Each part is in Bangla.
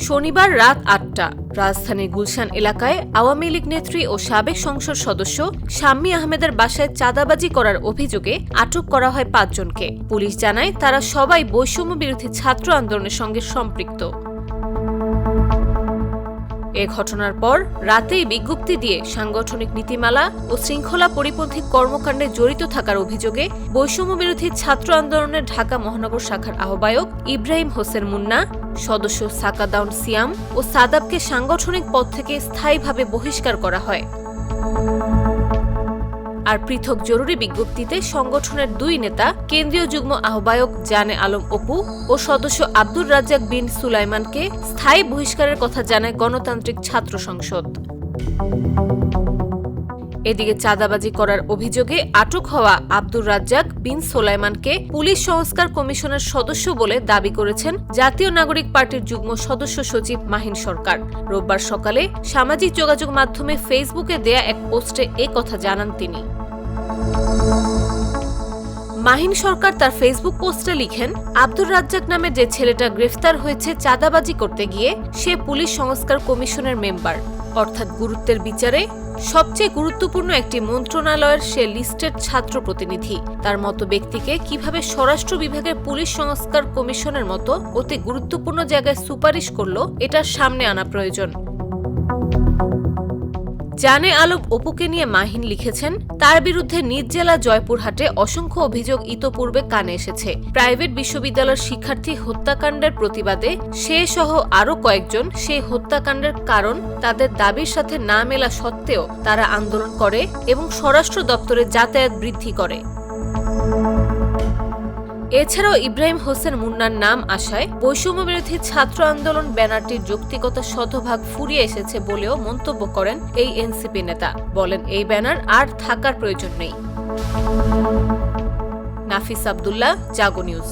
শনিবার রাত ৮টা রাজধানীর গুলশান এলাকায় আওয়ামী লীগ নেত্রী ও সাবেক সংসদ সদস্য শাম্মী আহমেদের বাসায় চাঁদাবাজি করার অভিযোগে আটক করা হয় ৫ জনকে। পুলিশ জানায় তারা সবাই বৈষম্য বিরোধী ছাত্র আন্দোলনের সঙ্গে সম্পৃক্ত। এ ঘটনার পর রাতেই বিজ্ঞপ্তি দিয়ে সাংগঠনিক নীতিমালা ও শৃঙ্খলা পরিপন্থী কর্মকাণ্ডে জড়িত থাকার অভিযোগে বৈষম্য বিরোধী ছাত্র আন্দোলনের ঢাকা মহানগর শাখার আহ্বায়ক ইব্রাহিম হোসেন মুন্না, সদস্য সাকাদাউন সিয়াম ও সাদাবকে সাংগঠনিক পদ থেকে স্থায়ীভাবে বহিষ্কার করা হয়। আর পৃথক জরুরি বিজ্ঞপ্তিতে সংগঠনের ২ নেতা, কেন্দ্রীয় যুগ্ম আহ্বায়ক জানে আলম অপু ও সদস্য আব্দুর রাজ্জাক বিন সুলাইমানকে স্থায়ী বহিষ্কারের কথা জানায় গণতান্ত্রিক ছাত্র সংসদ। এদিকে চাঁদাবাজি করার অভিযোগে আটক হওয়া আব্দুর রাজ্জাক বিন সুলাইমানকে পুলিশ সংস্কার কমিশনের সদস্য বলে দাবি করেছেন জাতীয় নাগরিক পার্টির যুগ্ম সদস্য সচিব মাহিন সরকার। রোববার সকালে সামাজিক যোগাযোগ মাধ্যমে ফেসবুকে দেয়া এক পোস্টে এ কথা জানান তিনি। মাহিন সরকার তার ফেসবুক পোস্টে লিখেন, আব্দুর রাজ্জাক নামে যে ছেলেটা গ্রেফতার হয়েছে চাঁদাবাজি করতে গিয়ে, সে পুলিশ সংস্কার কমিশনের মেম্বার, অর্থাৎ গুরুত্বের বিচারে সবচেয়ে গুরুত্বপূর্ণ একটি মন্ত্রণালয়ের সে লিস্টেড ছাত্র প্রতিনিধি। তার মতো ব্যক্তিকে কিভাবে স্বরাষ্ট্র বিভাগের পুলিশ সংস্কার কমিশনের মতো অতি গুরুত্বপূর্ণ জায়গায় সুপারিশ করলো, এটার সামনে আনা প্রয়োজন। জানে আলম অপুকে নিয়ে মাহিন লিখেছেন, তার বিরুদ্ধে নিজ জেলা জয়পুরহাটে অসংখ্য অভিযোগ ইতোপূর্বে কানে এসেছে। প্রাইভেট বিশ্ববিদ্যালয়ের শিক্ষার্থী হত্যাকাণ্ডের প্রতিবাদে সে সহ আরও কয়েকজন সেই হত্যাকাণ্ডের কারণ তাদের দাবির সাথে না মেলা সত্ত্বেও তারা আন্দোলন করে এবং স্বরাষ্ট্র দপ্তরে যাতায়াত বৃদ্ধি করে। এছাড়াও ইব্রাহিম হোসেন মুন্নার নাম আসায় বৈষম্য বিরোধী ছাত্র আন্দোলন ব্যানারটির যৌক্তিকতা শতভাগ ফুরিয়ে এসেছে বলেও মন্তব্য করেন এই এনসিপি নেতা। বলেন, এই ব্যানার আর থাকার প্রয়োজন নেই। নাফিস আব্দুল্লাহ, জাগো নিউজ।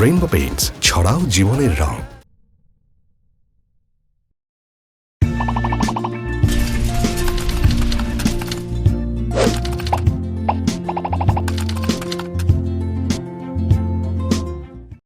রেইনবো পেইন্টস, ছড়াও জীবনের রং।